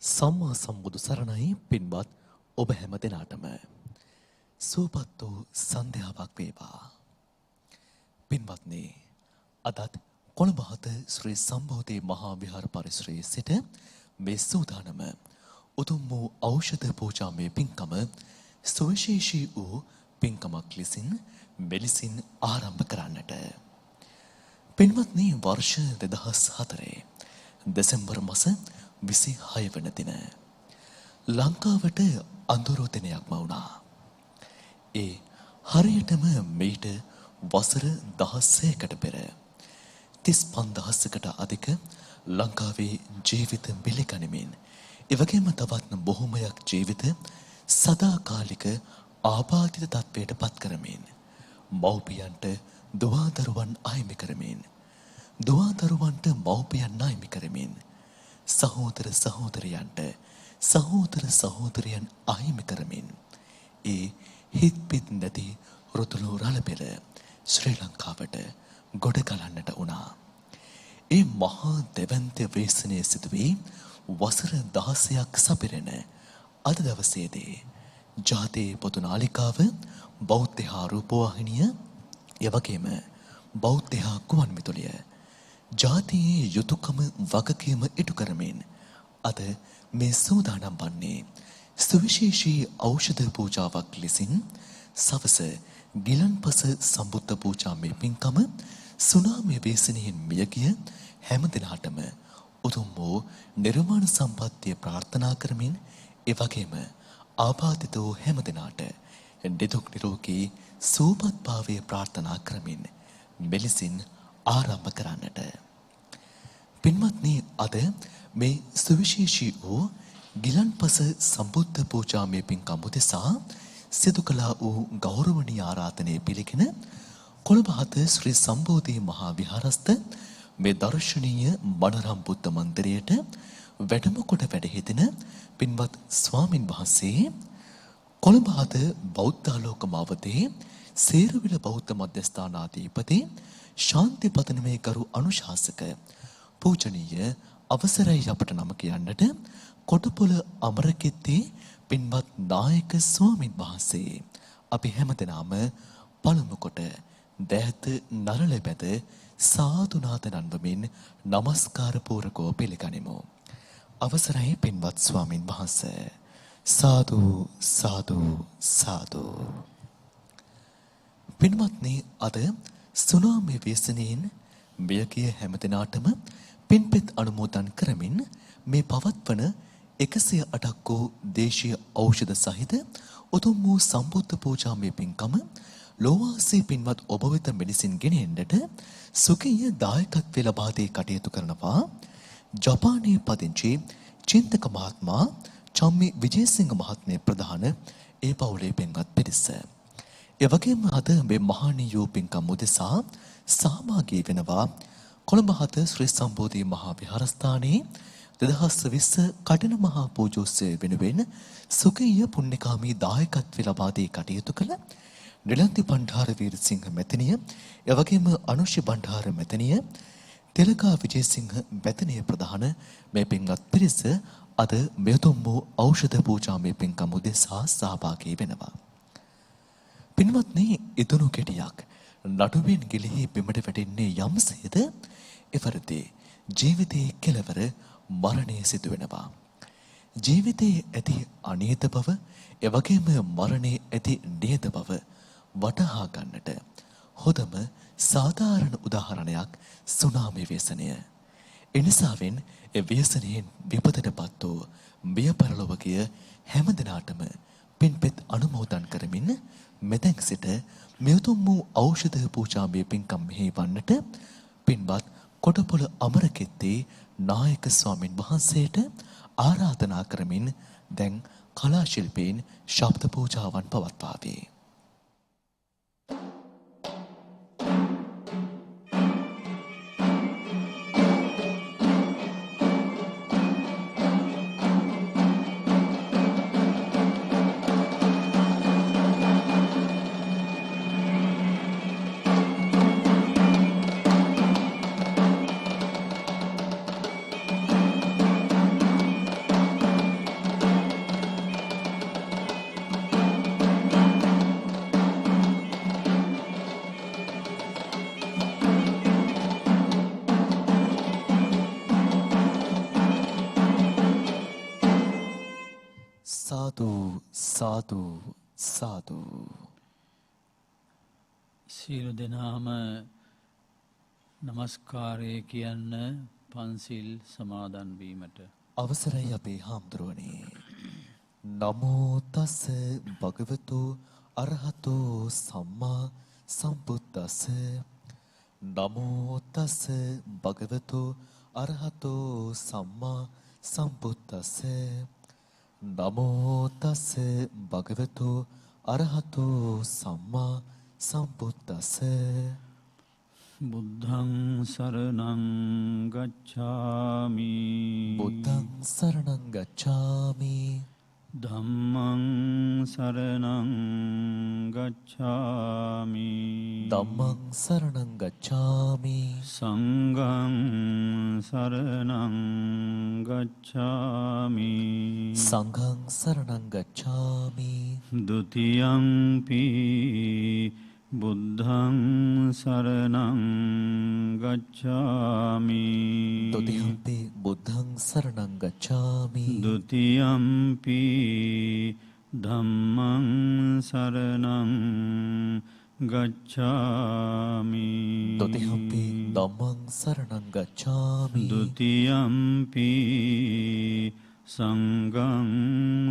සම්මා සම්බුදු සරණයි පින්වත් ඔබ හැම දෙනාටම සුවපත් වූ සන්ධ්‍යාවක් වේවා. පින්වත්නි, අදත් කොළඹ හත ශ්‍රී සම්බෝධි මහා විහාර පරිසරයේ සිට මේ සූදානම උතුම් වූ ඖෂධ පූජාමය පින්කම සුවිශේෂී වූ පින්කමක් ලෙසින් මෙලෙසින් ආරම්භ කරන්නට. පින්වත්නි, වර්ෂ 2004 දෙසැම්බර් මාස 26 වන දින ලංකාවට අඳුරු දිනයක්ම වුණා. ඒ හරියටම මීට වසර 16කට පෙර 35000කට අධික ලංකාවේ ජීවිත බිලිගනිමින් එවැගේම තවත් බොහොමයක් ජීවිත සදාකාලික ආබාධිත තත්වයට පත් කරමින් මව්පියන්ට දුවදරුවන් අහිමි කරමින් දුවදරුවන්ට මව්පියන් අහිමි කරමින් සහෝදර සහෝදරයන්ට සහෝදර සහෝදරයන් අහිමි කරමින් ඒ හිත් පිත් නැති රුතුළු රළපෙළ ශ්‍රී ලංකාවට ගොඩ ගලන්නට වුණා. ඒ මහා දෙවන්ත වේසනය සිදුවී වසර 16ක් සපිරෙන අද දවසේදී ජාතික පොදු නාලිකාව බෞද්ධ රූපවාහිනිය එවැගේම බෞද්ධ ගුවන් විදුලිය ජාතියේ යුතුයකම වගකීම ඉටු කරමින් අද මේ සූදානම් වන්නේ සුවිශේෂී ඖෂධ පූජාවක් ලෙසින් සවස ගිලන්පස සම්බුද්ධ පූජාමය පින්කම සුනාමි වේසනයෙන් මියගිය හැම දිනකටම උතුම් වූ නිර්වාණ සම්පත්තිය ප්‍රාර්ථනා කරමින් එවැගේම ආබාධිත වූ හැම දිනාට නිදුක් නිරෝගී සුවපත් භාවය ප්‍රාර්ථනා කරමින් මෙලෙසින් ආරම්භ කරන්නට. පින්වත්නි, අද මේ සුවිශේෂී වූ ගිලන්පස සම්බුද්ධ පූජාමය පින්කම උදෙසා සිදු කළා වූ ගෞරවනීය ආරාධනය පිළිගෙන කොළඹ හත ශ්‍රී සම්බෝධි මහා විහාරස්ත මේ දර්ශනීය මනරම් බුද්ධ මන්දිරයට වැඩම කොට වැඩ සිටින පින්වත් ස්වාමින් වහන්සේ කොළඹ හත බෞද්ධාලෝක මාවතේ සේරුවිල බෞද්ධ මධ්‍යස්ථානාධිපති ශාන්තිපතනමේ ගරු අනුශාසක පූජනීය අවසරයි අපට නම කියන්නට කොටපොළ අමරකෙත්තේ පින්වත් නායක ස්වාමින් වහන්සේ අපි හැමදෙනාම පළමු කොට දෑත නරළ බැද සාදුනාද නන්වමින් নমස්කාර පූරකව පිළිගනිමු. අවසරයි පින්වත් ස්වාමින් වහන්සේ. සාදු සාදු සාදු. පින්වත්නි, අද සුනාමි වේසනයෙන් මියගිය හැම දිනාටම පින්පෙත් අනුමෝදන් කරමින් මේ පවත්වන 108ක් වූ දේශීය ඖෂධ සහිත උතුම් වූ සම්බුද්ධ පූජාමය පින්කම ලෝවාසී පින්වත් ඔබ වෙත මෙලෙසින් ගෙනෙන්නට සුඛීය දායකත්වය ලබා දී කටයුතු කරනවා ජපානයේ පදිංචි චින්තක මහත්මයා චම්මි විජේසිංහ මහත්මිය ප්‍රධාන ඒ පවුලේ පින්වත් පිරිස. එවැගේම අද මේ මහානීය පින්කම් උදෙසා සහභාගී වෙනවා කොළඹ හත ශ්‍රී සම්බෝධි මහා විහාරස්ථානයේ 2020 කඩන මහා පූජෝත්සවය වෙනුවෙන් සුඛීය පුණ්‍යකාමී දායකත්වය ලබා දී කටයුතු කළ නිලන්ති බණ්ඩාර වීරසිංහ මැතිණිය, එවැගේම අනුෂ්‍ය බණ්ඩාර මැතිණිය, තිලකා විජේසිංහ මැතිණිය ප්‍රධාන මේ පින්වත් පිරිස අද මෙතුම් වූ ඖෂධ පූජාමය පින්කම උදෙසා සහභාගී වෙනවා. පින්වත්නි, ඉදුණු කෙටියක් නඩුවෙන් ගිලිහි බිමට වැටෙන්නේ යම්සේද එවරදී ජීවිතයේ කෙලවර මරණය සිදු වෙනවා. ජීවිතයේ ඇති අනියත බව එවැගේම මරණයේ ඇති නියත බව වටහා ගන්නට හොඳම සාධාරණ උදාහරණයක් සුනාමි ව්‍යසනය. එනිසාවෙන් ඒ ව්‍යසනයෙන් විපතටපත් වූ මිය පරලොව ගිය හැම දිනාටම පින්පෙත් අනුමෝදන් කරමින් මෙතෙක් සිට මෙතුම් වූ ඖෂධ පූජාමය පින්කම් මෙහෙවන්නට පින්වත් කොටපොළ අමරකෙත්තේ නායක ස්වාමින් වහන්සේට ආරාධනා කරමින් දැන් කලා ශිල්පීන් ශබ්ද පූජාවන් පවත්වාවේ. සාදු සාදු සාදු. සියලු දෙනාම නමස්කාරය කියන්න පන්සිල් සමාදන් වීමට අවසරයි අපේ හාමුදුරුවනේ. නමෝ තස් භගවතු අරහතෝ සම්මා සම්බුද්දස්ස. නමෝ තස් භගවතු අරහතෝ සම්මා සම්බුද්දස්ස. නමෝ තස් භගවතු අරහතෝ සම්මා සම්බුද්දස්ස. බුද්ධං සරණං ගච්ඡාමි. බුද්ධං සරණං ගච්ඡාමි. ධම්මං සරණං ගච්ඡාමි. ධම්මං සරණං ගච්ඡාමි. සංඝං සරණං ගච්ඡාමි. සංඝං සරණං ගච්ඡාමි. ဒ ුතියංපි බුද්ධං සරණං ගච්ඡාමි. ဒ ුතියම්පි බුද්ධං සරණං ගච්ඡාමි. ဒ ුතියම්පි ධම්මං සරණං ගච්ඡාමි. ဒ ුතියම්පි ධම්මං සරණං ගච්ඡාමි. ဒ ුතියම්පි සංඝං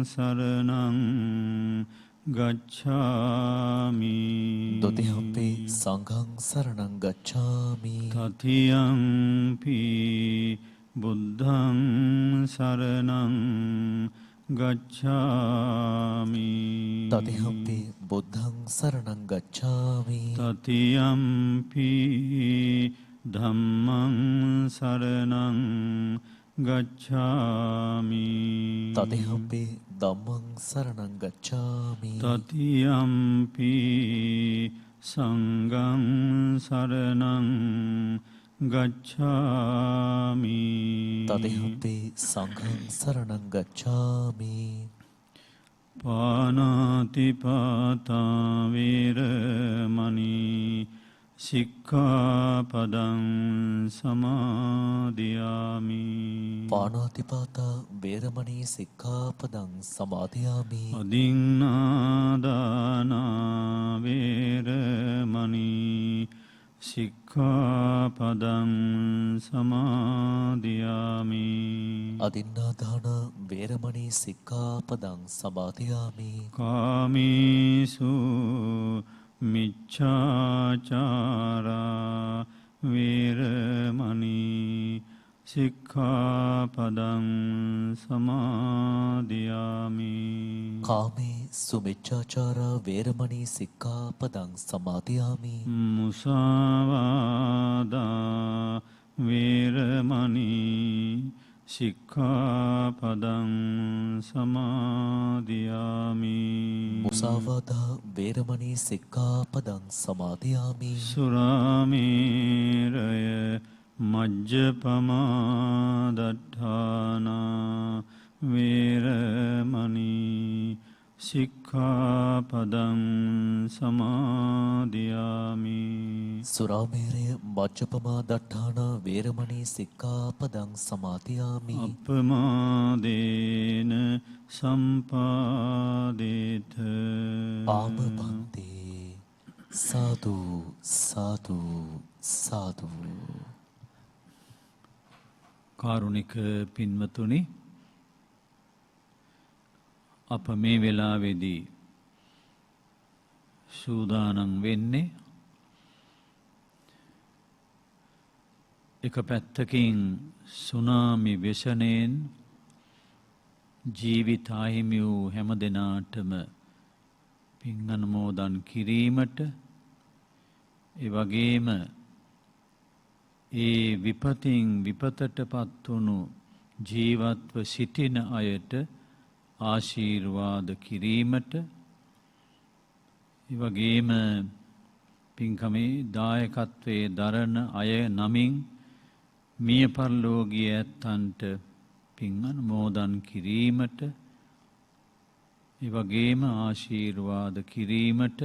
සරණං ගච්ඡාමි. ဒ ුතියම්පි සංඝං සරණං ගච්ඡාමි. තතියම්පි බුද්ධං සරණං ගච්ඡාමි. තතියම්පි බුද්ධං සරණං ගච්ඡාමි. තතියම්පි ධම්මං සරණං ගච්ඡාමි. තතියම්පි ධම්මං සරණං ගච්ඡාමි. තතියම්පි සංඝං සරණං ගච්ඡාමි. තතියම්පි සංඝං සරණං ගච්ඡාමි. පාණාතිපාතා වේරමණී සික්ඛාපදං සමාදියාමි. පාණාතිපාතා වේරමණී සික්ඛාපදං සමාදියාමි. අදින්නාදාන වේරමණී සික්ඛාපදං සමාදියාමි. අදින්නාදාන වේරමණී සික්ඛාපදං සමාදියාමි. කාමීසු මිච්ඡාචාරා වේරමණී සික්ඛාපදං සමාදියාමි. කාමේ සුමිච්ඡාචාරා වේරමණී සික්ඛාපදං සමාදියාමි. මුසාවාදා වේරමණී සික්ඛාපදං සමාදියාමි. මුසාවාදා වේරමණී සික්ඛාපදං සමාදියාමි. සුරාමේරය මජ්ජපමා දට්ඨානා වේරමණී සික්ඛාපදං සමාදියාමි. සුරාමේරය මජ්ජපමා දට්ඨානා වේරමණී සික්ඛාපදං සමාදියාමි. අපමාදේන සම්පාදේත. ආමපන්තේ සාදු සාදු සාදු. කාරුණික පින්වතුනි, අප මේ වෙලාවේදී සූදානම් වෙන්නේ එක පැත්තකින් සුනාමි ව්‍යසනයෙන් ජීවිත අහිමි වූ හැම දෙනාටම පින් අනුමෝදන් කිරීමට, ඒ වගේම ඒ විපතින් විපතටපත් වුණු ජීවත්ව සිටින අයට ආශීර්වාද කිරීමට, ඒ වගේම පින්කමේ දායකත්වයේ දරන අය නමින් මිය පරලෝකීය ඇත්තන්ට පින් අනුමෝදන් කිරීමට, ඒ වගේම ආශීර්වාද කිරීමට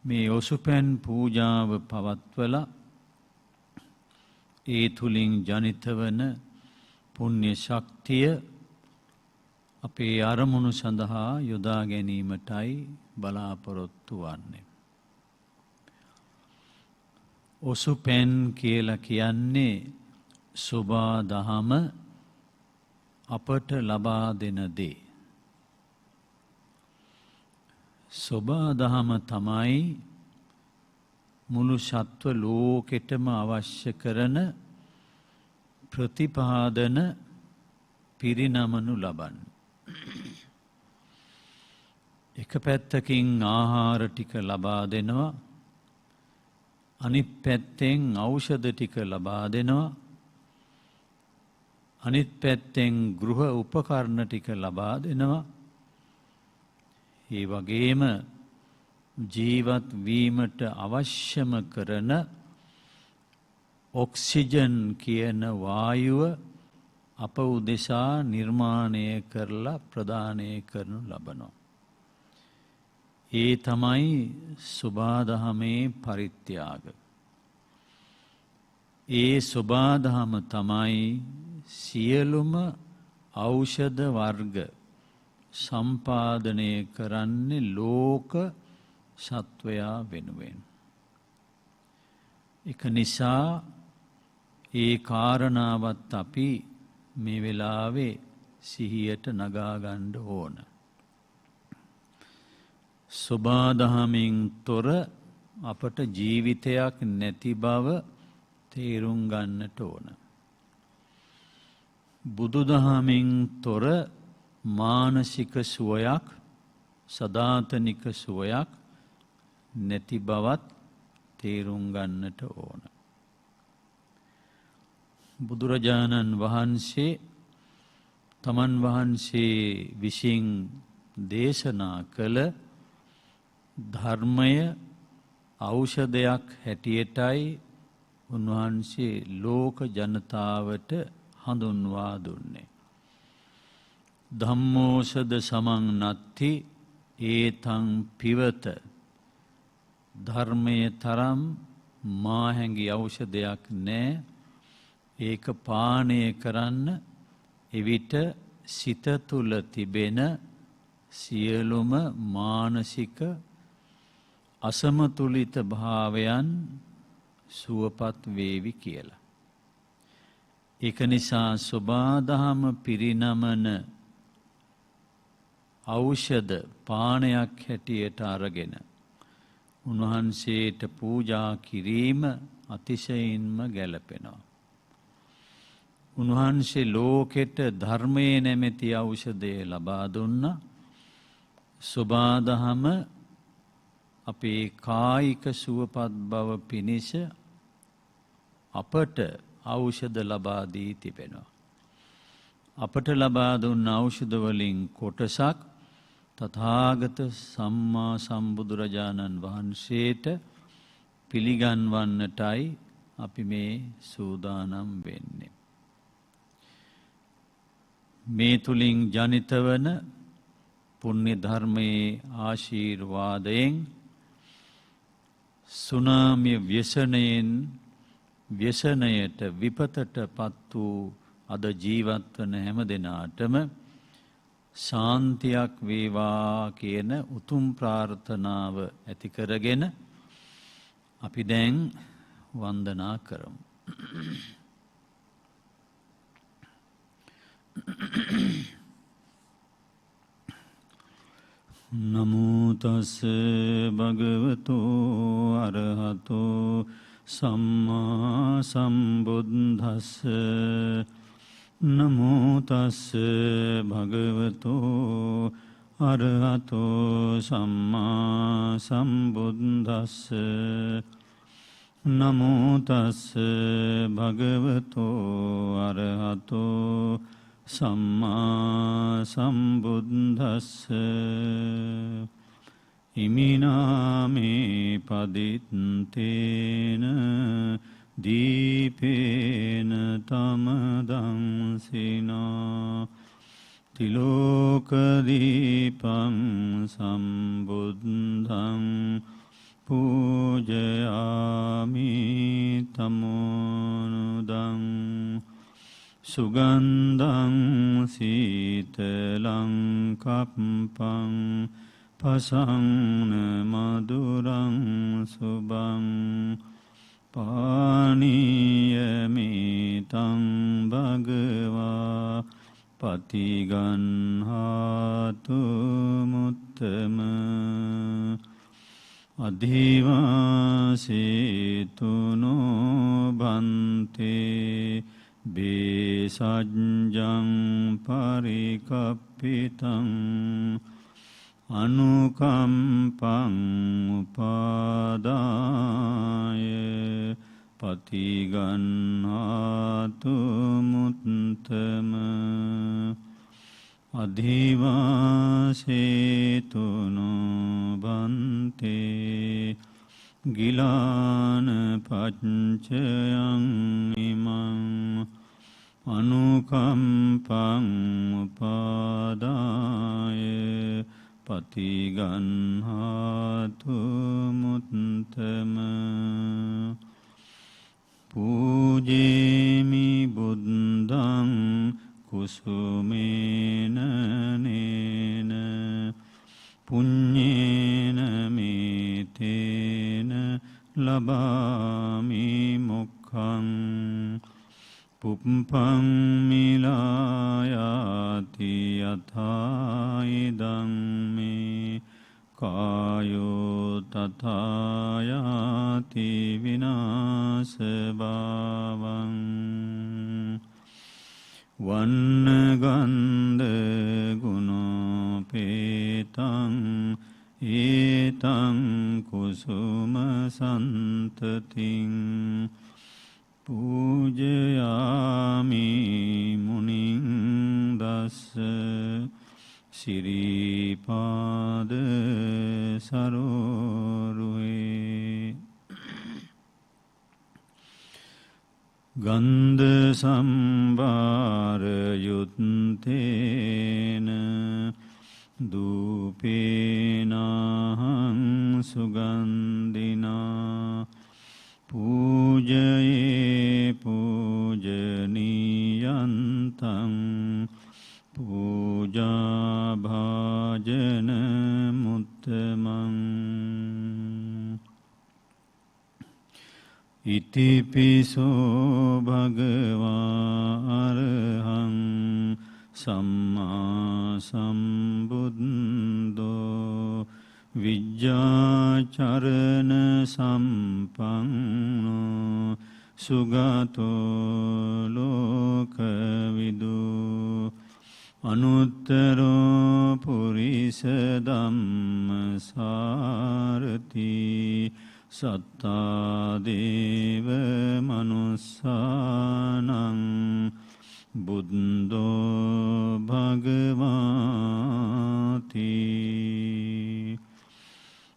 මේ ඔසුපැන් පූජාව පවත්වලා ඒ තුලින් ජනිත වන පුණ්‍ය ශක්තිය අපේ අරමුණු සඳහා යොදා ගැනීමටයි බලාපොරොත්තු වන්නේ. ඔසුපැන් කියලා කියන්නේ සෝබා දහම අපට ලබා දෙන දේ. සෝබා දහම තමයි මුළු සත්ව ලෝකෙටම අවශ්‍ය කරන ප්‍රතිපාදන පිරිනමනු ලබන්නේ. එක පැත්තකින් ආහාර ටික ලබා දෙනවා, අනිත් පැත්තෙන් ඖෂධ ටික ලබා දෙනවා, අනිත් පැත්තෙන් ගෘහ උපකරණ ටික ලබා දෙනවා. ඒ වගේම ජීවත් වීමට අවශ්‍යම කරන ඔක්සිජන් කියන වායුව අප උදෙසා නිර්මාණය කරලා ප්‍රදානය කරනු ලබනවා. ඒ තමයි සෝබාදහමේ පරිත්‍යාග. ඒ සෝබාදහම තමයි සියලුම ඖෂධ වර්ග සම්පාදනය කරන්නේ ලෝක සත්වයා වෙනුවෙන්. ඒක නිසා ඒ කාරණාවත් අපි මේ වෙලාවේ සිහියට නගා ගන්න ඕන. සෝබාදහමින් තොර අපට ජීවිතයක් නැති බව තේරුම් ගන්නට ඕන. බුදුදහමින් තොර මානසික සුවයක්, සදාතනික සුවයක් නැති බවත් තේරුම් ගන්නට ඕන. බුදුරජාණන් වහන්සේ තමන් වහන්සේ විසින් දේශනා කළ ධර්මය ඖෂධයක් හැටියටයි උන්වහන්සේ ලෝක ජනතාවට හඳුන්වා දුන්නේ. ධම්මෝෂධ සමං නත්ති ඒතං පිවත. ධර්මයේ තරම් මාහැඟි ඖෂධයක් නැහැ. ඒක පානය කරන්න එවිට සිත තුල තිබෙන සියලුම මානසික අසමතුලිත භාවයන් සුවපත් වේවි කියලා. ඒක නිසා සෝබාදහම පිරිනමන ඖෂධ පානයක් හැටියට අරගෙන උන්වහන්සේට පූජා කිරීම අතිශයින්ම ගැලපෙනවා. උන්වහන්සේ ලෝකෙට ධර්මයේ නැමැති ඖෂධය ලබා දුන්නා. සෝබාදහම අපේ කායික සුවපත් බව පිණිස අපට ඖෂධ ලබා දී තිබෙනවා. අපට ලබා දුන්න ඖෂධ වලින් කොටසක් තථාගත සම්මා සම්බුදුරජාණන් වහන්සේට පිළිගන්වන්නටයි අපි මේ සූදානම් වෙන්නේ. මේ තුලින් ජනිත වන පුණ්‍ය ධර්මයේ ආශිර්වාදයෙන් සුනාමි ව්‍යසනයට විපතටපත් වූ අද ජීවත් වන හැම දෙනාටම ශාන්තියක් වේවා කියන උතුම් ප්‍රාර්ථනාව ඇති කරගෙන අපි දැන් වන්දනා කරමු. නමෝ තස් භගවතු අරහතෝ සම්මා සම්බුද්දස්ස. නමෝ තස් භගවතු අරහතෝ සම්මා සම්බුද්දස්ස. නමෝ තස් භගවතු අරහතෝ සම්මා සම්බුද්දස්ස. ඉමිනාමේ පදිත්තේන දීපේන තමදංසිනා තිලෝකදීපං සම්බුද්ධං පූජයාමි තමෝනුදං සුගන්ධං සීතලං කප්පං පසංන මදුරං සුබං පානීයමිතං භගවා පතිගන්හාතු මුත්තම අධිවාසීතුනෝ බන්තේ බේසජ්ජං පරිකප්පිතං අනුකම්පං උපාදාය පතිගන්හාතු මුත්තම අධිවාසේතුනෝ බන්තේ ගිලාන පච්චයං ඉමං අනුකම්පං උපාදාය පතිගන්හාතු මුත්තම පූජේමි බුද්ධං කුසුමේන නේන පුඤ්ඤේන මේතේන ලබාමි මොක්ඛං පුප්පං මිලායාති යථායිදං මේ කායෝ තථායාති විනාශ භාවං වන්නගන්ධ ගුණෝපේතං ඒතං කුසුම සන්තතින් පූජයාමි මුනිං දස්ස සිරිපාද සරෝරුවේ ගන්ධ සම්භාර යුත්තේන දූපේනහං සුගන්ධිනා පූජයේ පූජනීයන්තං පූජා භාජන මුත්තමං ඉතිපිසෝ භගවා අරහං සම්මා සම්බුද්ධෝ විජ්ජාචරණ සම්පන්නෝ සුගතෝ ලෝකවිදු අනුත්තරෝ පුරිස ධම්මසාරති සත්තා දේව මනුස්සානං බුද්ධෝ භගවාති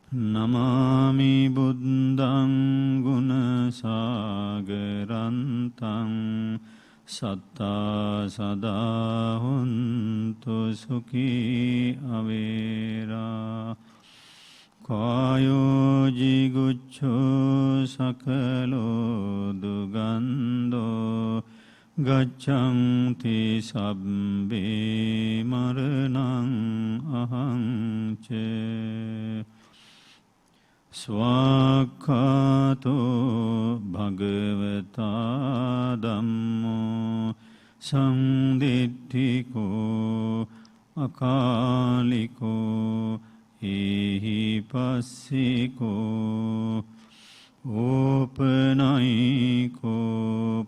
නමාමි බුද්ධං ගුණ සාගරන්තං සත්තා සදා හොන්තු සුඛී අවේරා කායෝ ජිගුච්ඡෝ සකලෝ දුගන්ධෝ ගච්ඡන්ති සබ්බේ මරණං අහං ච ස්වාක්ඛාතෝ භගවතා ධම්මෝ සංදිට්ඨිකෝ අකාලිකෝ ඒහි පස්සිකෝ ඕපනයිකෝ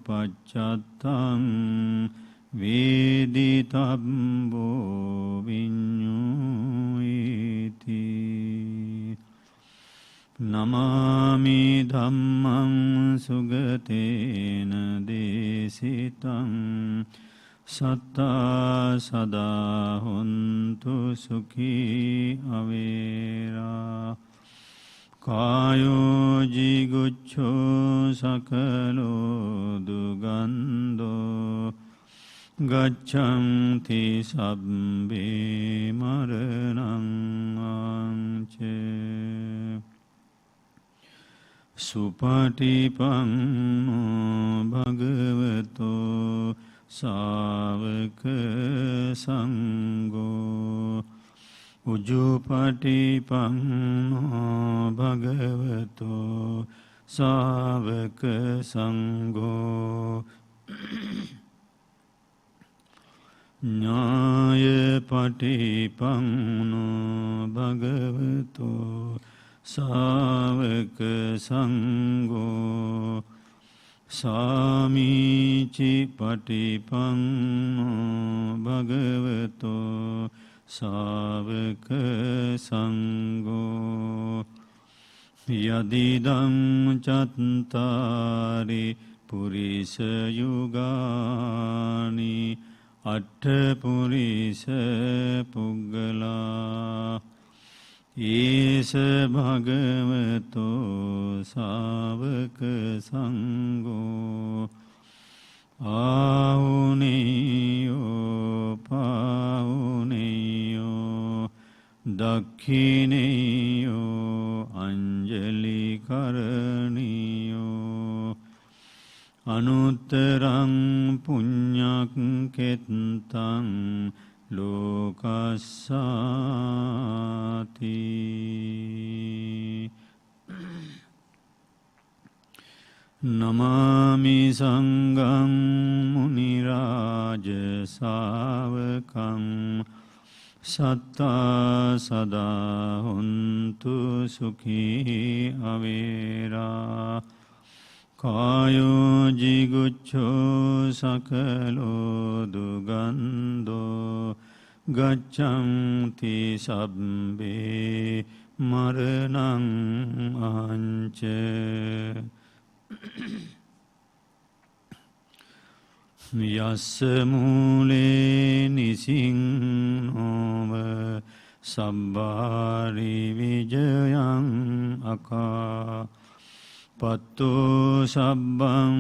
පච්චත්තං වේදිතබ්බෝ විඤ්ඤුයිති නමාමි ධම්මං සුගතේන දේසිතං සත්තා සදා හොන්තු සුඛී අවේරා කායෝ ජිගුච්ඡෝ සකලෝ දුගන්ධෝ ගච්ඡන්ති සබ්බේ මරණං ආංචේ සුපටිපන්නෝ භගවතෝ සාවක සංඝෝ උජුපටිපන්නෝ භගවතෝ සාවක සංඝෝ ඥාය පටිපන්නෝ භගවතෝ සාවක සංඝෝ සාමීචි පටිපන්නෝ භගවතෝ සාවක සංඝෝ යදිදං චත්තාරි පුරිස යුගානි අට්ඨ පුරිස පුග්ගලා ඒස භගවතෝ සාවක සංඝෝ ආහුනේයෝ පාහුනේයෝ දක්ඛිනේයෝ අංජලි කරණීයෝ අනුත්තරං පුඤ්ඤක් කෙත්තං ලෝකස්සාති නමාමි සංඝං මුනි රාජ ශාවකං සත්තා සදා හොන්තු සුඛී අවේරා කායෝ ජිගුච්ඡෝ සකලෝ දුගන්ධෝ ගච්ඡන්ති සබ්බේ මරණං අංච යස්ස මූලේ නිසින්නෝව සබ්බාරි විජයං අකා පත්තෝ සබ්බං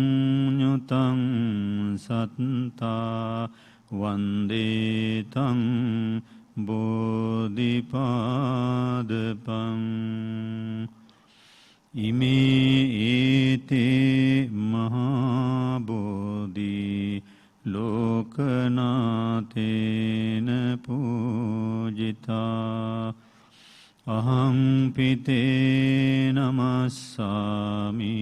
ඤුතං සත්තා වන්දේතං බෝධිපාදපං ඉමේ ඒතේ මහා බෝධි ලෝකනාතේන පූජිතා අහං පිතේ නමස්සාමි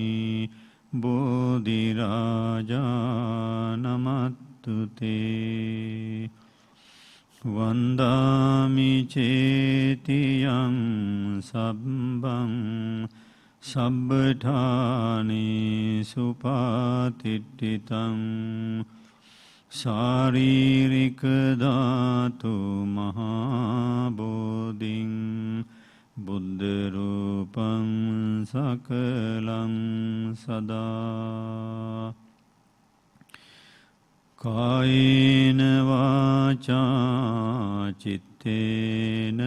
බෝධි රාජා නමත්තුතේ වන්දාමි චේතියං සබ්බං සබ්බඨානි සුපාතිට්ඨිතං ශාරීරික ධාතු මහා බෝධින් බුද්ධ රූපං සකලං සදා කායේන වාචා චිත්තේන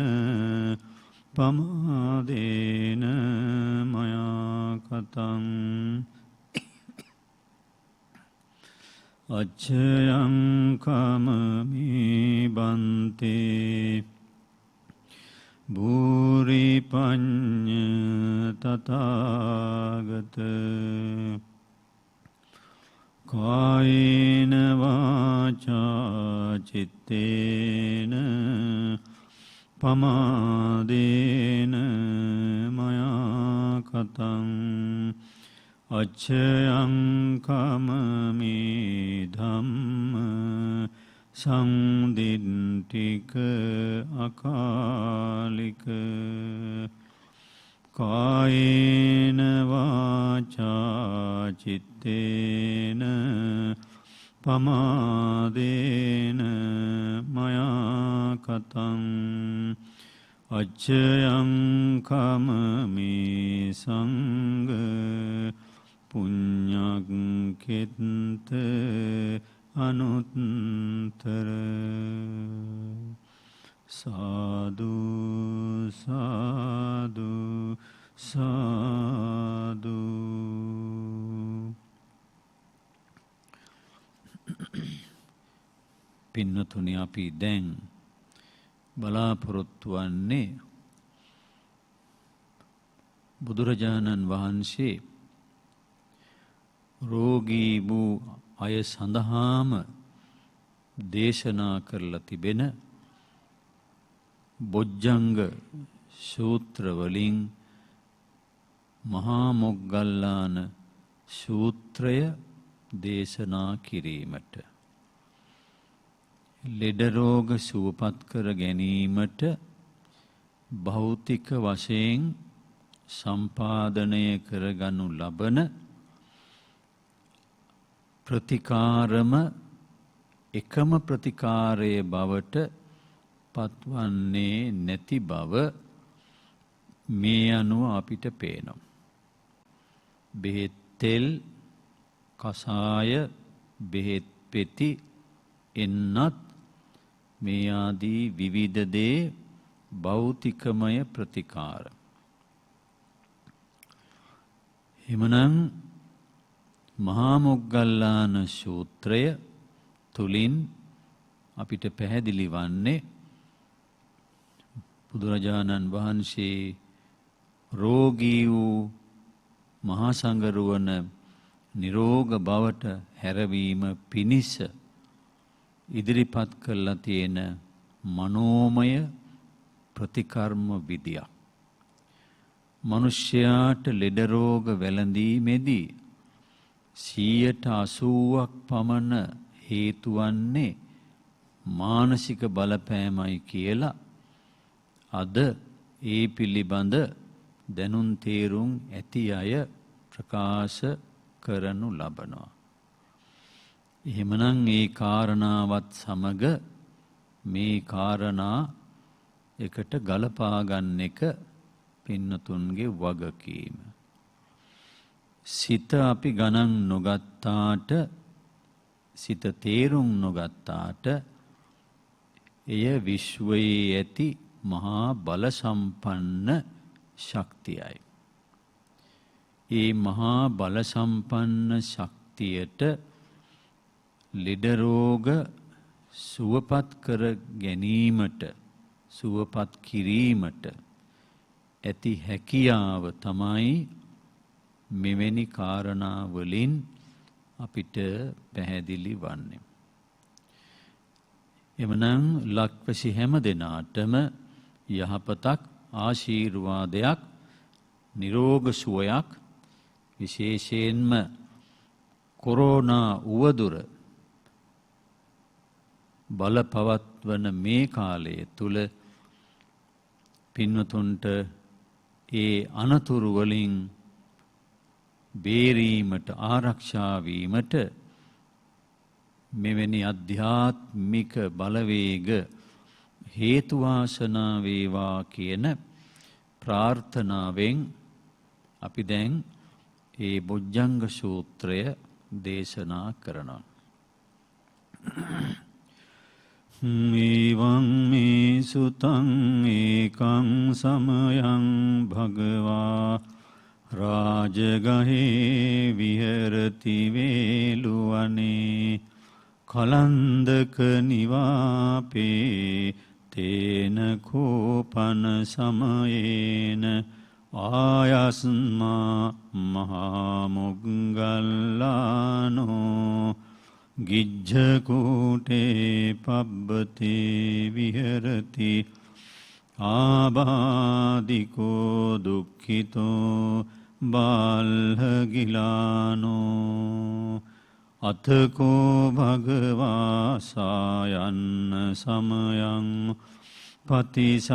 පමාදේන මයා කතං අච්ඡයං කමමි බන්තේ භූරි පඤ්ඤ තථාගත කායේන වාචා චිත්තේන පමාදේන මයා කතං අච්ඡයං කමමි ධම්ම සංදිට්ඨික අකාලික කායේන වාචා චිත්තේන පමාදේන මයා කතං අච්ඡයං කමමි සංඝ පුඤ්ඤං කෙත්ත අනුත්තර සාදු සාදු සාදු. පින්නතුනි, අපි දැන් බලාපොරොත්තු වන්නේ බුදුරජාණන් වහන්සේ රෝගී වූ අය සඳහාම දේශනා කරලා තිබෙන බොජ්ජංග සූත්‍ර වලින් මහා මොග්ගල්ලාන සූත්‍රය දේශනා කිරීමට ලෙඩ රෝග සුවපත් කර ගැනීමට භෞතික වශයෙන් සම්පාදනය කරගනු ලබන ප්‍රතිකාරම එකම ප්‍රතිකාරයේ බවට පත්වන්නේ නැති බව මේ අනුව අපිට පේනවා. බෙහෙත් තෙල්, කසාය, බෙහෙත් පෙති එන්නත් මේ ආදී විවිධ දේ භෞතිකමය ප්‍රතිකාර. එමනම් මහා මොග්ගල්ලාන සූත්‍රය තුලින් අපිට පැහැදිලි වන්නේ බුදුරජාණන් වහන්සේ රෝගී වූ මහා සංඝරුවන නිරෝග බවට හැරවීම පිණිස ඉදිරිපත් කරලා තියෙන මනෝමය ප්‍රතිකර්ම විදියක්. මිනිස්යාට ලෙඩ රෝග වැළඳීමේදී 80%ක් පමණ හේතු වන්නේ මානසික බලපෑමයි කියලා අද ඒ පිළිබඳ දැනුම් තේරුම් ඇති අය ප්‍රකාශ කරනු ලබනවා. එහෙමනම් ඒ කාරණාවත් සමග මේ කාරණා එකට ගලපා ගන්න එක පින්නතුන්ගේ වගකීම. සිත අපි ගණන් නොගත්තාට, සිත තේරුම් නොගත්තාට එය විශ්වයේ ඇති මහා බල සම්පන්න ශක්තියයි. ඒ මහා බල සම්පන්න ශක්තියට ලෙඩ රෝග සුවපත් කර ගැනීමට, සුවපත් කිරීමට ඇති හැකියාව තමයි මෙවැනි කාරණා වලින් අපිට පැහැදිලි වන්නේ. එමනම් ලක්වැසි හැම දෙනාටම යහපතක්, ආශීර්වාදයක්, නිරෝග සුවයක්, විශේෂයෙන්ම කොරෝනා උවදුර බලපවත්වන මේ කාලය තුල පින්වතුන්ට ඒ අනතුරු වලින් බේරීමට, ආරක්ෂා වීමට මෙවැනි අධ්‍යාත්මික බලවේග හේතු වාසනා වේවා කියන ප්‍රාර්ථනාවෙන් අපි දැන් ඒ බොජ්ජංග සූත්‍රය දේශනා කරනවා. එවං මේ සුතං ඒකං සමයං භගවා රාජගහේ විහෙරති වේලුවනේ කලන්දක නිවාපේ තේන කෝපන සමයේන ආයස්මා මහා මොග්ගල්ලානෝ ගිජ්ජකූටේ පබ්බතේ විහෙරති ආබාධිකෝ දුක්ඛිතෝ බාල්හගිලානෝ අතකෝ භගවා සායන්න සමයං පතිසල්ලානා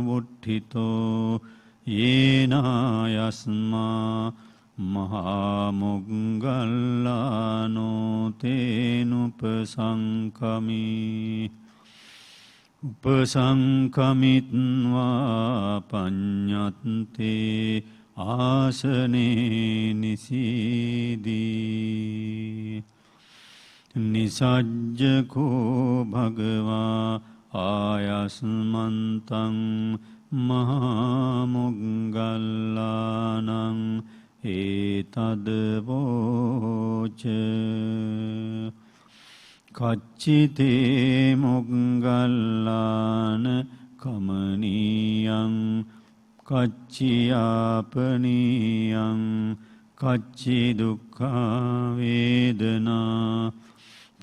වුට්ඨිතෝ යේනායස්මා මහා මොග්ගල්ලානෝ තේනුපසංකමි උපසංකමිත්වා පඤ්ඤත්තේ ආසනේ නිසීදී නිසජ්ජකෝ භගවා ආයස්මන්තං මහා මොග්ගල්ලානං ඒතදවෝච කච්චිතේ මොග්ගල්ලාන කමනීයං කච්චියාපනීයං කච්චි දුක්ඛා වේදනා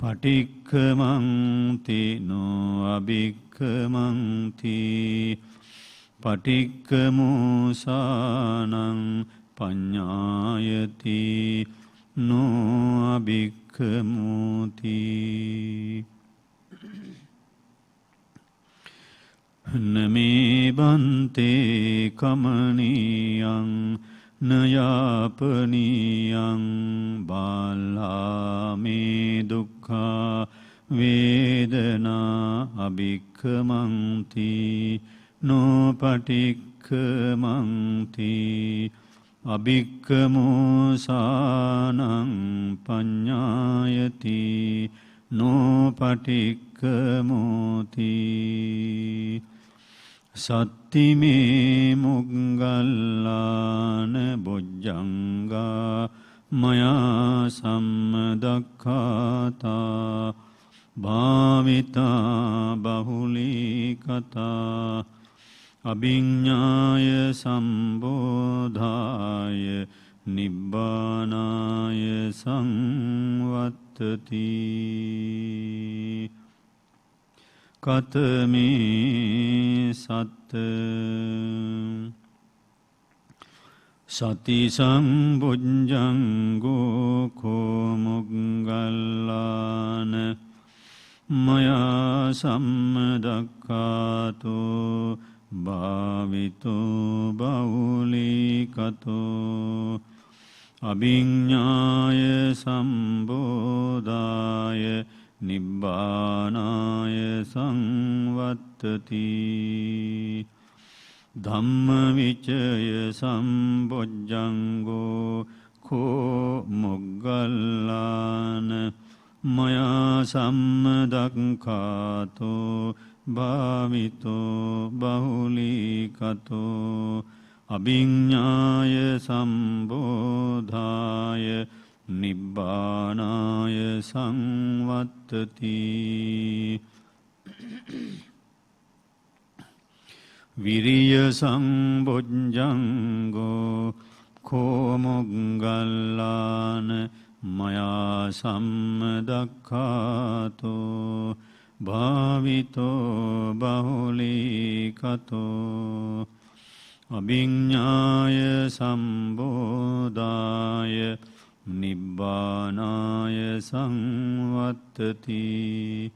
පටික්කමන්ති නෝ අභික්කමන්ති පටික්කමෝසානං පඤ්ඤායති නෝ අභික්කමෝති නමේ බන්තේ කමනියං නයාපනියං බාලාමේ දුක්ඛා වේදනා අභික්ඛමන්ති නොපටික්ඛමන්ති අභික්ඛමෝසානං පඤ්ඤායති නොපටික්ඛමෝති සත්තිමේ මුග්ගල්ලාන බොජ්ජංගා මයා සම්මදක්ඛාතා භාවිතා බහුලීකතා අභිඤ්ඤාය සම්බෝධාය නිබ්බානාය සංවත්තති කතමේ සත්ත සති සම්බුද්ධංගෝ කෝ මොග්ගල්ලාන මයා සම්මදක්ඛාතෝ භාවිතෝ බහුලීකතෝ අභිඤ්ඤාය සම්බෝධාය නිබ්බානාය සංවත්තති ධම්මවිචය සම්බොජ්ජංගෝ කෝ මොග්ගල්ලාන මයා සම්මදක්ඛාතෝ භාවිතෝ බහුලීකතෝ අභිඤ්ඤාය සම්බෝධාය නිබ්බානාය සංවත්තති විරිය සම්බොජ්ජංගෝ කෝ මොග්ගල්ලාන මයා සම්මදක්ඛාතෝ භාවිතෝ බහුලීකතෝ අභිඤ්ඤාය සම්බෝධාය නිබ්බානාය සංවත්තති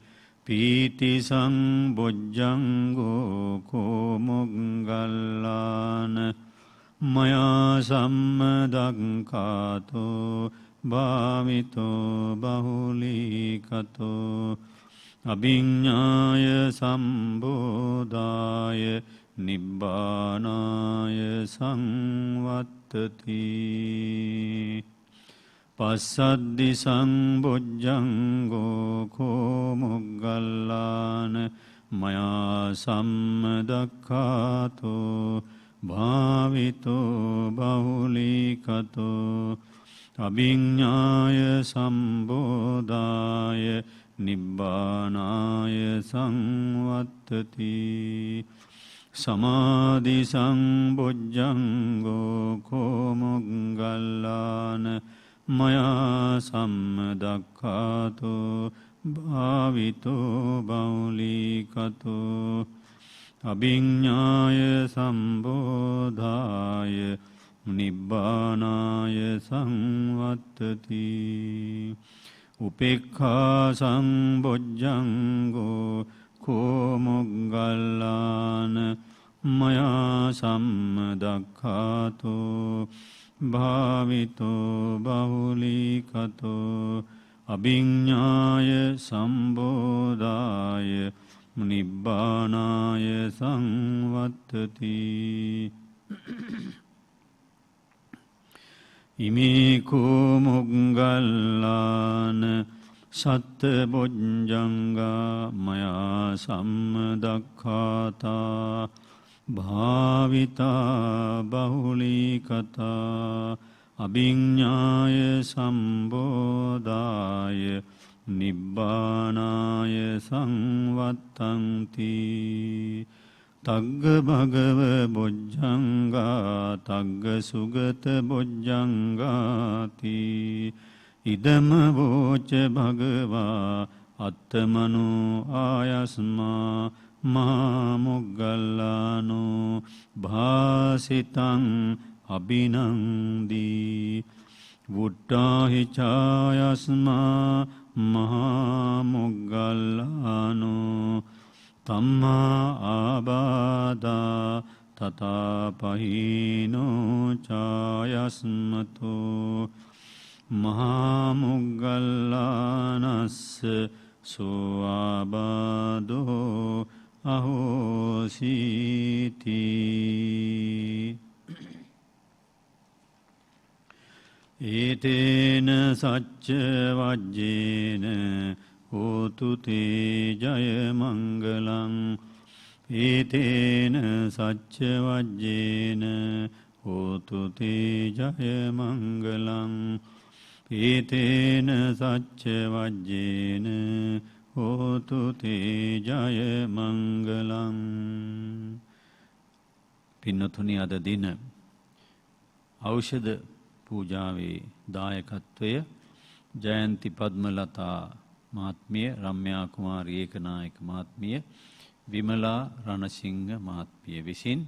පීති සංබොජ්ජංගෝ කෝ මොග්ගල්ලාන මයා සම්මදක්ඛාතෝ භාවිතෝ බහුලීකතෝ අභිඤ්ඤාය සම්බෝධාය නිබ්බානාය සංවත්තති පස්සද්දි සංබොජ්ජංගෝ කෝ මොග්ගල්ලාන මයා සම්මදක්ඛාතෝ භාවිතෝ බහුලීකතෝ අභිඤ්ඤාය සම්බෝධාය නිබ්බානාය සංවත්තති සමාධි සංබොජ්ජංගෝ කෝ මොග්ගල්ලාන මයා සම්මදක්ඛාතෝ භාවිතෝ බහුලීකතෝ අභිඤ්ඤාය සම්බෝධාය නිබ්බානාය සංවත්තති උපේක්ඛා සංබොජ්ජංගෝ කෝ මොග්ගල්ලාන මයා සම්මදක්ඛාතෝ භාවිතෝ බහුලීකතෝ අභිඤ්ඤාය සම්බෝධාය නිබ්බානාය සංවත්තති ඉමේකෝ මොග්ගල්ලාන සත්ත බොජ්ජංගා මයා සම්මදක්ඛාතා භාවිතා බහුලීකතා අභිඤ්ඤාය සම්බෝධාය නිබ්බානාය සංවත්තන්ති තග්ග භගව බොජ්ජංගා තග්ග සුගත බොජ්ජංගාති ඉදම වෝච භගවා අත්තමනු ආයස්මා මහමුග්ගල්ලානෝ භාසිතං අභිනන්දී වුට්ටාහි ඡායස්මා මහමුග්ගල්ලානෝ තම්මා ආබාධා තථාපහිනෝ ඡායස්මතෝ මහමුග්ගල්ලානස්ස සෝආබාධෝ අහෝසීති. ඒතේන සච්ච වජ්ජේන හෝතු තේ ජය මංගලං. ඒතේන සච්ච වජ්ජේන හෝතු තේ ජය මංගලං. ඒතේන සච්ච වජ්ජේන හෝතු තේ ජය මංගලං. පින්නතුනි, අද දින ඖෂධ පූජාවේ දායකත්වය ජයන්ති පද්මලතා මහත්මිය, රම්‍යා කුමාරී ඒකනායක මහත්මිය, විමලා රණසිංහ මහත්මිය විසින්,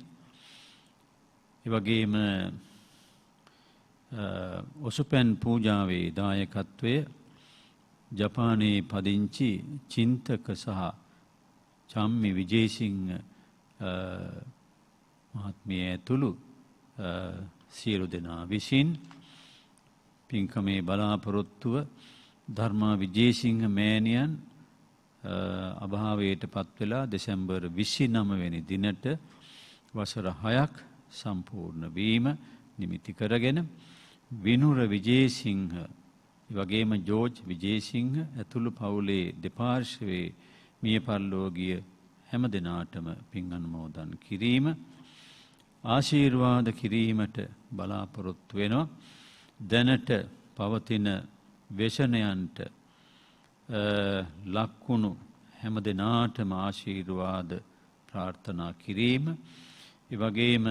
එවැගේම ඔසුපැන් පූජාවේ දායකත්වය ජපානයේ පදිංචි චින්තක සහ චම්මි විජේසිංහ මහත්මිය ඇතුළු සියලු දෙනා විසින් පින්කමේ බලාපොරොත්තුව ධර්මා විජේසිංහ මෑණියන් අභාවයට පත්වෙලා දෙසැම්බර් 29 වෙනි දිනට වසර 6ක් සම්පූර්ණ වීම නිමිති කරගෙන විනුර විජේසිංහ, වගේම ජෝර්ජ් විජේසිංහ ඇතුළු පවුලේ දෙපාර්ශ්වයේ මිය පරලෝ ගිය හැම දෙනාටම පින් අනුමෝදන් කිරීම, ආශිර්වාද කිරීමට බලාපොරොත්තු වෙනවා. දැනට පවතින ව්‍යසනයන්ට ලක්වුණු හැම දෙනාටම ආශිර්වාද ප්‍රාර්ථනා කිරීම, ඒ වගේම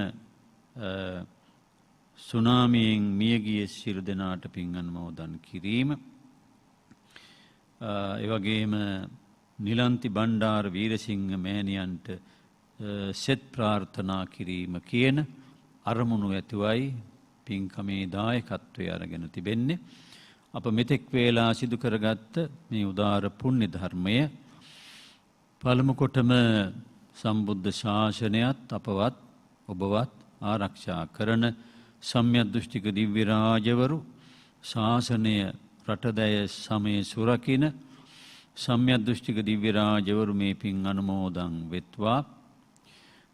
සුනාමියෙන් මියගිය සියලු දෙනාට පින් අනුමෝදන් කිරීම, ඒ වගේම නිලන්ති බණ්ඩාර වීරසිංහ මෑණියන්ට සෙත් ප්‍රාර්ථනා කිරීම කියන අරමුණු ඇතුවයි පින්කමේ දායකත්වය අරගෙන තිබෙන්නේ. අප මෙතෙක් වේලා සිදු කරගත්ත මේ උදාර පුණ්‍ය ධර්මය පළමු කොටම සම්බුද්ධ ශාසනයත් අපවත් ඔබවත් ආරක්ෂා කරන සම්‍යක් දෘෂ්ටික දිව්‍ය රාජවරු, ශාසනය රටදැය සමය සුරකින සම්‍යක් දෘෂ්ටික දිව්‍ය රාජවරු මේ පින් අනුමෝදන් වෙත්වා.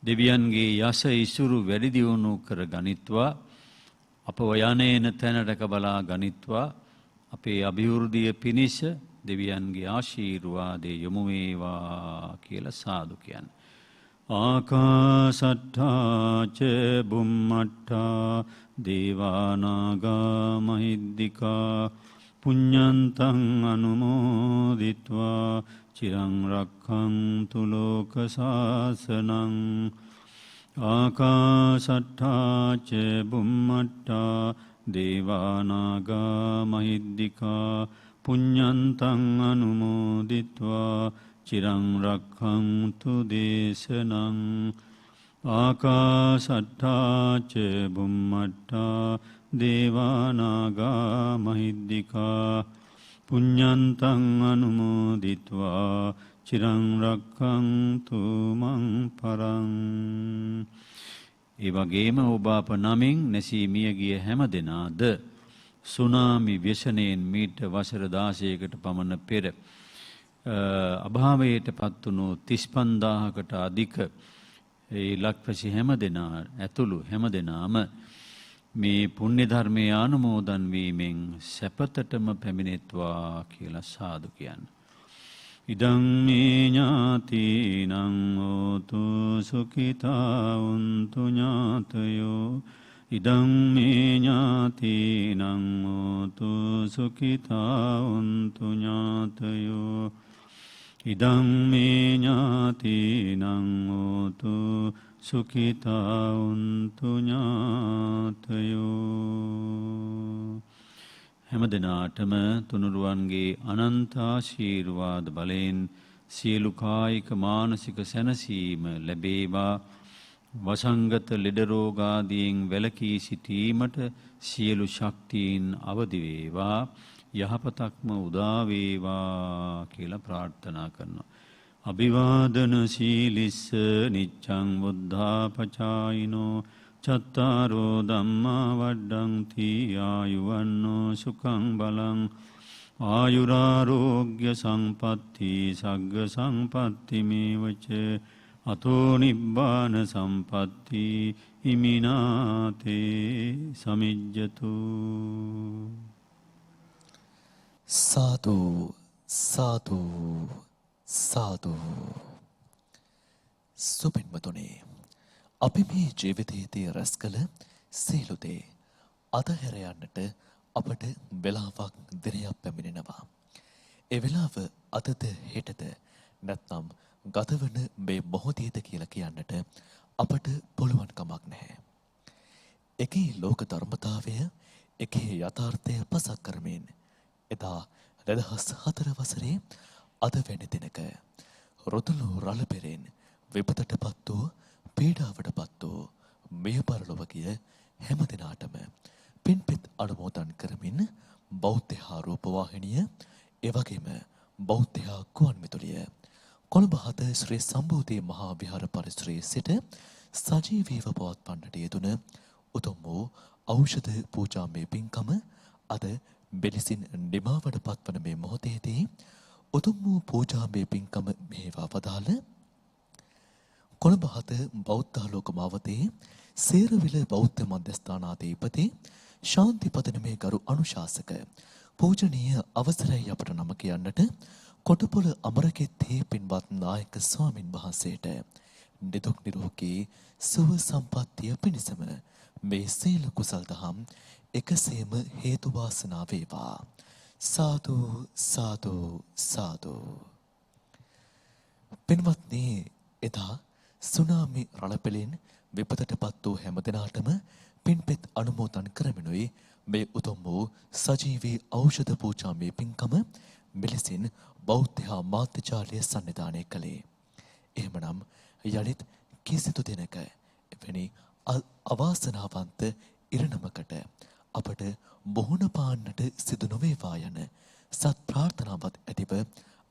දෙවියන්ගේ යස ඉසුරු වැඩි දියුණු කර ගනිත්වා. අපව යනේන තැනට බලා ගනිත්වා. අපේ අභිවෘද්ධිය පිණිස දෙවියන්ගේ ආශීර්වාදය යොමු වේවා කියලා සාදු කියන්නේ. ආකාසට්ඨා ච බුම්මට්ඨා දේවානාගා මහිද්దికා පුඤ්ඤන්තං අනුමෝදිත්වා චිරං රක්ඛන්තු ලෝක සාසනං. ආකාසට්ඨා ච බුම්මට්ඨා දේවානාගා මහිද්దికා පුඤ්ඤන්තං අනුමෝදිත්වා චිරං රක්ඛන්තු දේශනං. ආකාසට්ඨා ච බුම්මට්ඨා දේවානාගා මහිද්దికා පුඤ්ඤන්තං අනුමෝදිත්වා චිරං රක්ඛන්තු මං පරං. ඒ වගේම ඔබ අප නමින් නැසී මිය ගිය හැම දෙනාද සුනාමි ව්‍යසනයෙන් මීට වසර 16කට පමණ පෙර අභාවයට පත් වුණු 35000කට අධික ඒ ලක්වැසි හැම දෙනා ඇතුළු හැම දෙනාම මේ පුණ්‍ය ධර්මයේ අනුමෝදන් වීමෙන් සැපතටම පැමිණෙත්වා කියලා සාදු කියන්නේ. ඉදං මේ ඥාතිනං හෝතු සුඛිතා උන්තු ඥාතයෝ. ඉදං මේ ඥාතිනං හෝතු සුඛිතා උන්තු ඥාතයෝ. ඉදං මේ ඥාතිනං හෝතු සුඛිතා උන්තු ඥාතයෝ. හැම දෙනාටම තුනුරුවන්ගේ අනන්ත ආශීර්වාද බලෙන් සියලු කායික මානසික සැනසීම ලැබේවා. වසංගත ලෙඩ රෝගාදීන් වැළකී සිටීමට සියලු ශක්තියින් අවදි වේවා. යහපතක්ම උදා වේවා කියලා ප්‍රාර්ථනා කරනවා. අභිවාදන සීලිස්ස නිච්ඡං බුද්ධාපචායිනෝ චත්තාරෝ ධම්මා වඩ්ඩಂತಿ ආයුවන්නෝ සුඛං බලං ආයුරාෝග්‍ය සම්පatti සග්ග සම්පatti මේවච අතෝ නිබ්බාන සම්පatti හිමිනාතේ සමිජ්ජතු. සාදු සාදු සාදු. සුපින්වතුනි, අපි මේ ජීවිතයේදී රැස් කළ සියලු දේ අතහැර යන්නට අපට වෙලාවක් දිනයක් පැමිණෙනවා. ඒ වෙලාව අදද හෙටද නැත්නම් ගතවන මේ මොහොතේද කියලා කියන්නට අපට පුළුවන් කමක් නැහැ. එකී ලෝක ධර්මතාවය, එකී යථාර්ථය පසක් කරමින් එදා 2004 වසරේ අද වැනි දිනක රුදුළු රළ පෙරෙන් විපතටපත් වූ, පීඩාවටපත් වූ මිය පරලොව ගිය හැම දිනාටම පින්පෙත් අනුමෝදන් කරමින් බෞද්ධ රූපවාහිනිය, එවැගේම බෞද්ධ ගුවන් විදුලිය කොළඹ 7 ශ්‍රී සම්බෝධි මහා විහාර පරිසරයේ සිට සජීවීව පවත්වන්නට යෙදුන උතුම් වූ ඖෂධ පූජාමය පින්කම අද බෙලසින් නිමාවට පත්වන මේ මොහොතේදී උතුම් වූ පූජාමය පින්කම මෙහෙවා වදාළ කොළඹ 7 බෞද්ධාලෝක මාවතේ සේරවිල බෞද්ධ මධ්‍යස්ථානාධිපති ශාන්තිපදනමේ ගරු අනුශාසක පූජනීය අවසරයි අපට නම කියන්නට කොටපොළ අමරකෙත්තේ පින්වත් නායක ස්වාමින් වහන්සේට නිදුක් නිරෝගී සුව සම්පන්නිය පිණිසම මේ සීල කුසල් දහම් එකසේම හේතු වාසනා වේවා. සාදු සාදු සාදු. පින්වත්නි, එදා සුනාමි රළපෙළෙන් විපතටපත් වූ හැම දිනාටම පින්පෙත් අනුමෝදන් කරමිනුයි මේ උතුම් වූ සජීවී ඖෂධ පූජාමය පින්කම මෙලෙසින් බෞද්ධ මාධ්‍යාලය සන්නිධානය කළේ. එහෙමනම් යලිත් කිසිදු දිනක එවැනි අවාසනාවන්ත ඉරණමකට අපට බොහොන පාන්නට සිදු නොවේවා යන සත් ප්‍රාර්ථනාවත් ඇතිව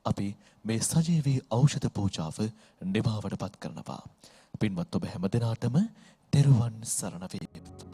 අපි මේ සජීවී ඖෂධ පූජාව නිමාවටපත් කරනවා. පින්වත් ඔබ හැම දිනාටම තෙරුවන් සරණ වේවා.